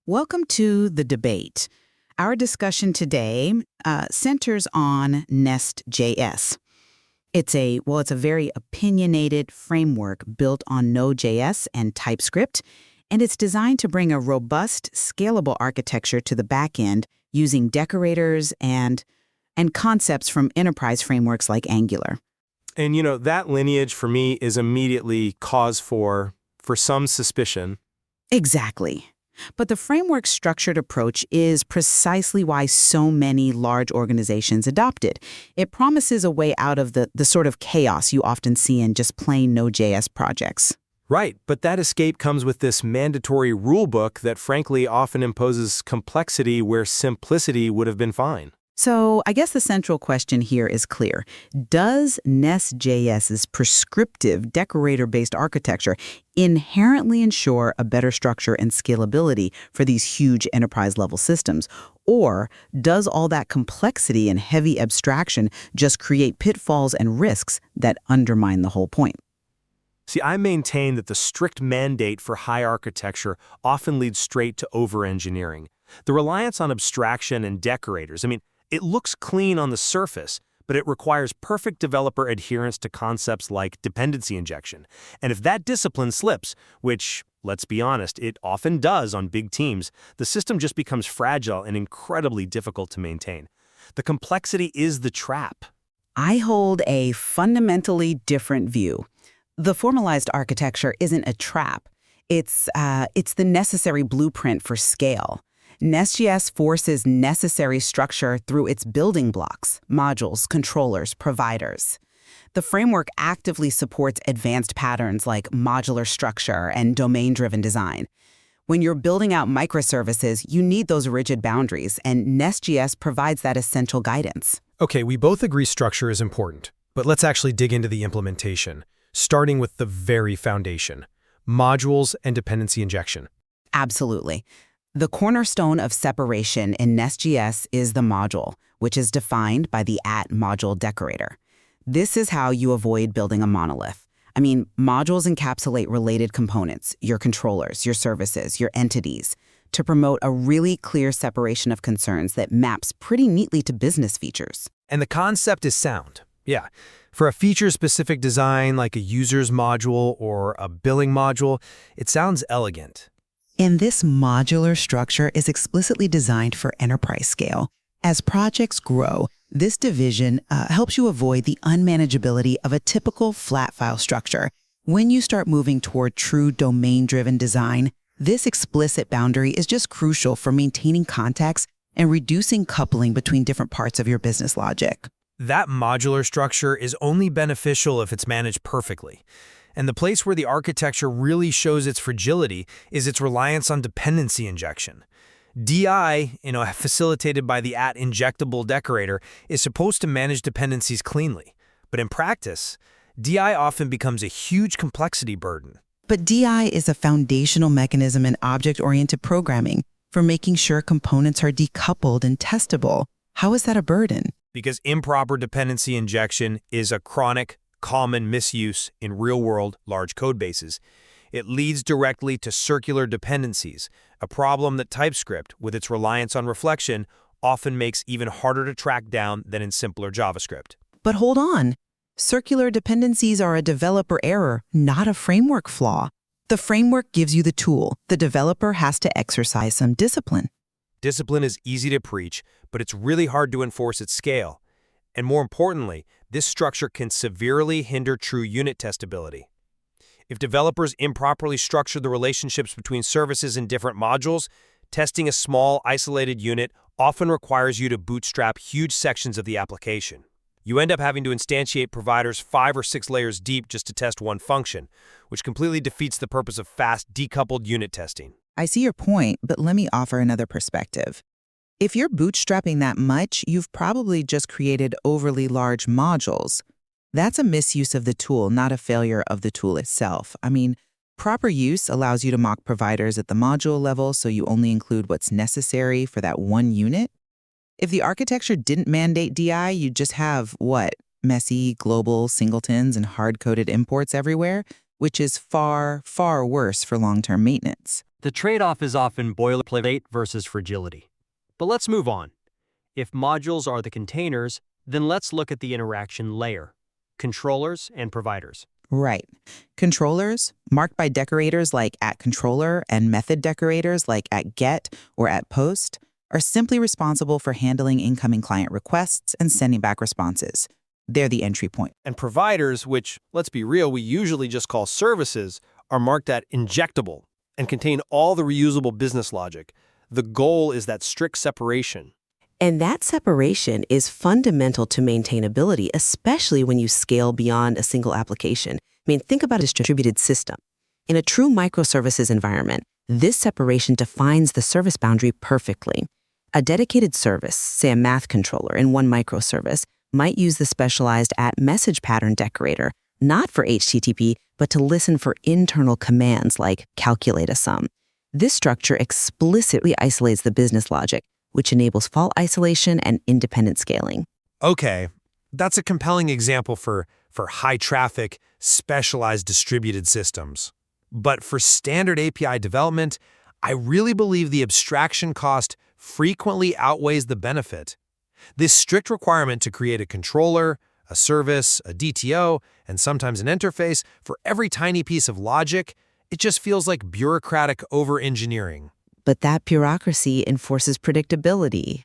Welcome to The Debate. Our discussion today centers on NestJS. It's a very opinionated framework built on Node.js and TypeScript, and it's designed to bring a robust, scalable architecture to the back end using decorators and concepts from enterprise frameworks like Angular. And that lineage for me is immediately cause for some suspicion. Exactly. But the framework's structured approach is precisely why so many large organizations adopt it. It promises a way out of the sort of chaos you often see in just plain Node.js projects. Right, but that escape comes with this mandatory rulebook that frankly often imposes complexity where simplicity would have been fine. So I guess the central question here is clear. Does NestJS's prescriptive decorator-based architecture inherently ensure a better structure and scalability for these huge enterprise-level systems? Or does all that complexity and heavy abstraction just create pitfalls and risks that undermine the whole point? See, I maintain that the strict mandate for high architecture often leads straight to over-engineering. The reliance on abstraction and decorators, it looks clean on the surface, but it requires perfect developer adherence to concepts like dependency injection. And if that discipline slips, which, let's be honest, it often does on big teams, the system just becomes fragile and incredibly difficult to maintain. The complexity is the trap. I hold a fundamentally different view. The formalized architecture isn't a trap. It's the necessary blueprint for scale. NestJS forces necessary structure through its building blocks, modules, controllers, providers. The framework actively supports advanced patterns like modular structure and domain-driven design. When you're building out microservices, you need those rigid boundaries, and NestJS provides that essential guidance. Okay, we both agree structure is important, but let's actually dig into the implementation, starting with the very foundation, modules and dependency injection. Absolutely. The cornerstone of separation in NestJS is the module, which is defined by the @module decorator. This is how you avoid building a monolith. Modules encapsulate related components, your controllers, your services, your entities, to promote a really clear separation of concerns that maps pretty neatly to business features. And the concept is sound. Yeah. For a feature-specific design like a user's module or a billing module, it sounds elegant. And this modular structure is explicitly designed for enterprise scale. As projects grow, this division helps you avoid the unmanageability of a typical flat file structure. When you start moving toward true domain-driven design, this explicit boundary is just crucial for maintaining context and reducing coupling between different parts of your business logic. That modular structure is only beneficial if it's managed perfectly. And the place where the architecture really shows its fragility is its reliance on dependency injection. DI, facilitated by the @injectable decorator, is supposed to manage dependencies cleanly. But in practice, DI often becomes a huge complexity burden. But DI is a foundational mechanism in object-oriented programming for making sure components are decoupled and testable. How is that a burden? Because improper dependency injection is a chronic, common misuse in real-world large code bases. It leads directly to circular dependencies, a problem that TypeScript, with its reliance on reflection, often makes even harder to track down than in simpler JavaScript. But hold on. Circular dependencies are a developer error, not a framework flaw. The framework gives you the tool. The developer has to exercise some discipline. Discipline is easy to preach, but it's really hard to enforce at scale. And more importantly, this structure can severely hinder true unit testability. If developers improperly structure the relationships between services in different modules, testing a small, isolated unit often requires you to bootstrap huge sections of the application. You end up having to instantiate providers 5 or 6 layers deep just to test one function, which completely defeats the purpose of fast, decoupled unit testing. I see your point, but let me offer another perspective. If you're bootstrapping that much, you've probably just created overly large modules. That's a misuse of the tool, not a failure of the tool itself. Proper use allows you to mock providers at the module level so you only include what's necessary for that one unit. If the architecture didn't mandate DI, you'd just have, messy global singletons and hard-coded imports everywhere, which is far, far worse for long-term maintenance. The trade-off is often boilerplate versus fragility. But let's move on. If modules are the containers, then let's look at the interaction layer, controllers and providers. Right. Controllers, marked by decorators like @controller and method decorators like @get or @post, are simply responsible for handling incoming client requests and sending back responses. They're the entry point. And providers, which, let's be real, we usually just call services, are marked at injectable and contain all the reusable business logic. The goal is that strict separation. And that separation is fundamental to maintainability, especially when you scale beyond a single application. I mean, think about a distributed system. In a true microservices environment, this separation defines the service boundary perfectly. A dedicated service, say a math controller in one microservice, might use the specialized @message pattern decorator, not for HTTP, but to listen for internal commands like calculate a sum. This structure explicitly isolates the business logic, which enables fault isolation and independent scaling. Okay, that's a compelling example for high-traffic, specialized distributed systems. But for standard API development, I really believe the abstraction cost frequently outweighs the benefit. This strict requirement to create a controller, a service, a DTO, and sometimes an interface for every tiny piece of logic, it just feels like bureaucratic over-engineering. But that bureaucracy enforces predictability.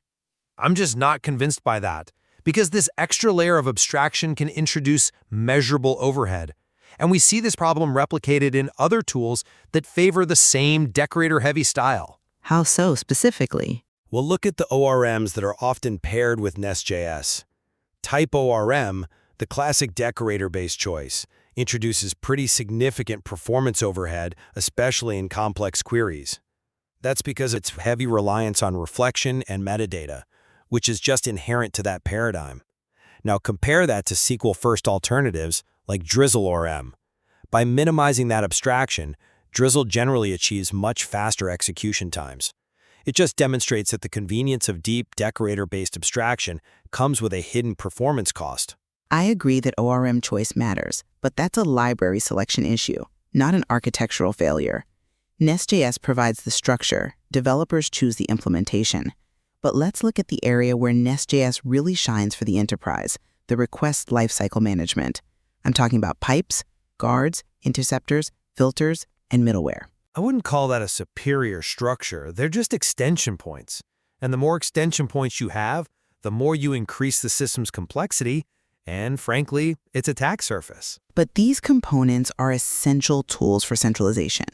I'm just not convinced by that, because this extra layer of abstraction can introduce measurable overhead. And we see this problem replicated in other tools that favor the same decorator-heavy style. How so specifically? Well, look at the ORMs that are often paired with NestJS. Type ORM, the classic decorator-based choice, introduces pretty significant performance overhead, especially in complex queries. That's because its heavy reliance on reflection and metadata, which is just inherent to that paradigm. Now compare that to SQL-first alternatives like Drizzle ORM. By minimizing that abstraction, Drizzle generally achieves much faster execution times. It just demonstrates that the convenience of deep decorator-based abstraction comes with a hidden performance cost. I agree that ORM choice matters, but that's a library selection issue, not an architectural failure. NestJS provides the structure, developers choose the implementation. But let's look at the area where NestJS really shines for the enterprise, the request lifecycle management. I'm talking about pipes, guards, interceptors, filters, and middleware. I wouldn't call that a superior structure. They're just extension points. And the more extension points you have, the more you increase the system's complexity and, frankly, its attack surface. But these components are essential tools for centralization.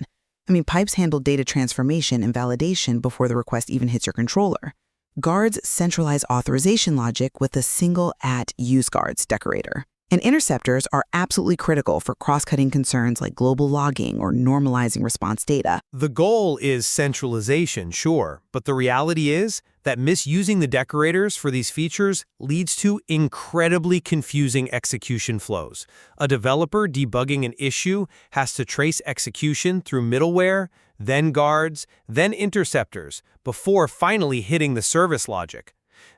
I mean, pipes handle data transformation and validation before the request even hits your controller. Guards centralize authorization logic with a single @useGuards decorator. And interceptors are absolutely critical for cross-cutting concerns like global logging or normalizing response data. The goal is centralization, sure, but the reality is that misusing the decorators for these features leads to incredibly confusing execution flows. A developer debugging an issue has to trace execution through middleware, then guards, then interceptors, before finally hitting the service logic.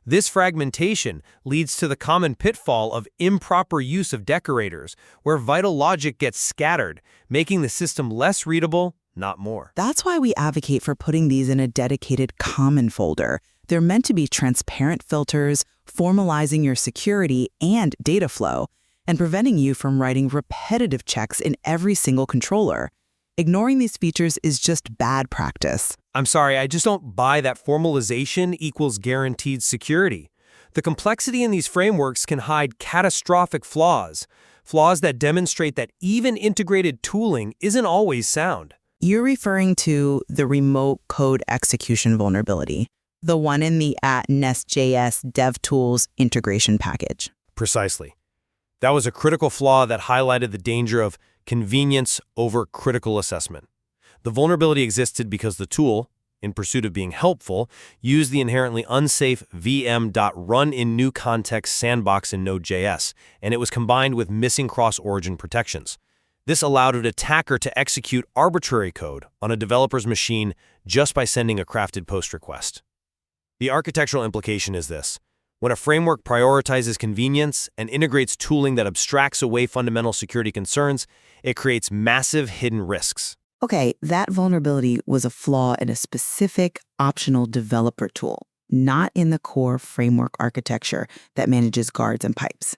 This fragmentation leads to the common pitfall of improper use of decorators, where vital logic gets scattered, making the system less readable, not more. That's why we advocate for putting these in a dedicated common folder. They're meant to be transparent filters, formalizing your security and data flow, and preventing you from writing repetitive checks in every single controller. Ignoring these features is just bad practice. I'm sorry, I just don't buy that formalization equals guaranteed security. The complexity in these frameworks can hide catastrophic flaws that demonstrate that even integrated tooling isn't always sound. You're referring to the remote code execution vulnerability, the one in the @NestJS DevTools integration package. Precisely. That was a critical flaw that highlighted the danger of convenience over critical assessment. The vulnerability existed because the tool, in pursuit of being helpful, used the inherently unsafe VM.runInNewContext sandbox in Node.js, and it was combined with missing cross-origin protections. This allowed an attacker to execute arbitrary code on a developer's machine just by sending a crafted post request. The architectural implication is this. When a framework prioritizes convenience and integrates tooling that abstracts away fundamental security concerns, it creates massive hidden risks. Okay, that vulnerability was a flaw in a specific optional developer tool, not in the core framework architecture that manages guards and pipes.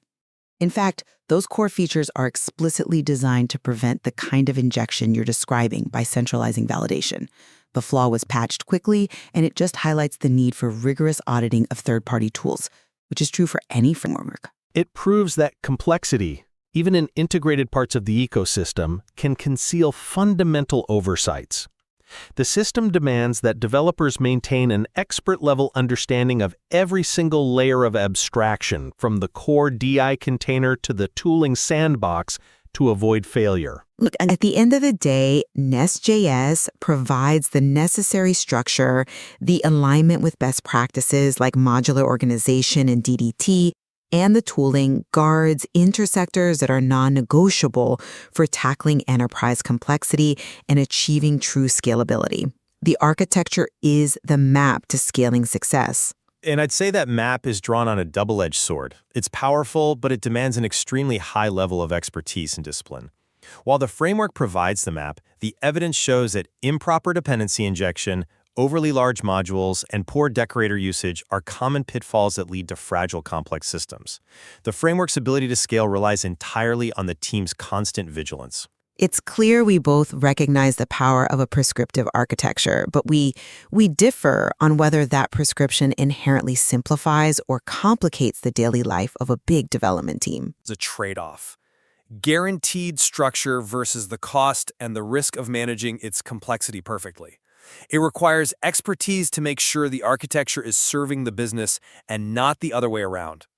In fact, those core features are explicitly designed to prevent the kind of injection you're describing by centralizing validation. The flaw was patched quickly, and it just highlights the need for rigorous auditing of third-party tools, which is true for any framework. It proves that complexity, even in integrated parts of the ecosystem, can conceal fundamental oversights. The system demands that developers maintain an expert-level understanding of every single layer of abstraction, from the core DI container to the tooling sandbox, to avoid failure. Look, and at the end of the day, NestJS provides the necessary structure, the alignment with best practices like modular organization and DDT, and the tooling, guards, intersectors that are non-negotiable for tackling enterprise complexity and achieving true scalability. The architecture is the map to scaling success. And I'd say that map is drawn on a double-edged sword. It's powerful, but it demands an extremely high level of expertise and discipline. While the framework provides the map, the evidence shows that improper dependency injection, overly large modules, and poor decorator usage are common pitfalls that lead to fragile, complex systems. The framework's ability to scale relies entirely on the team's constant vigilance. It's clear we both recognize the power of a prescriptive architecture, but we differ on whether that prescription inherently simplifies or complicates the daily life of a big development team. It's a trade-off. Guaranteed structure versus the cost and the risk of managing its complexity perfectly. It requires expertise to make sure the architecture is serving the business and not the other way around.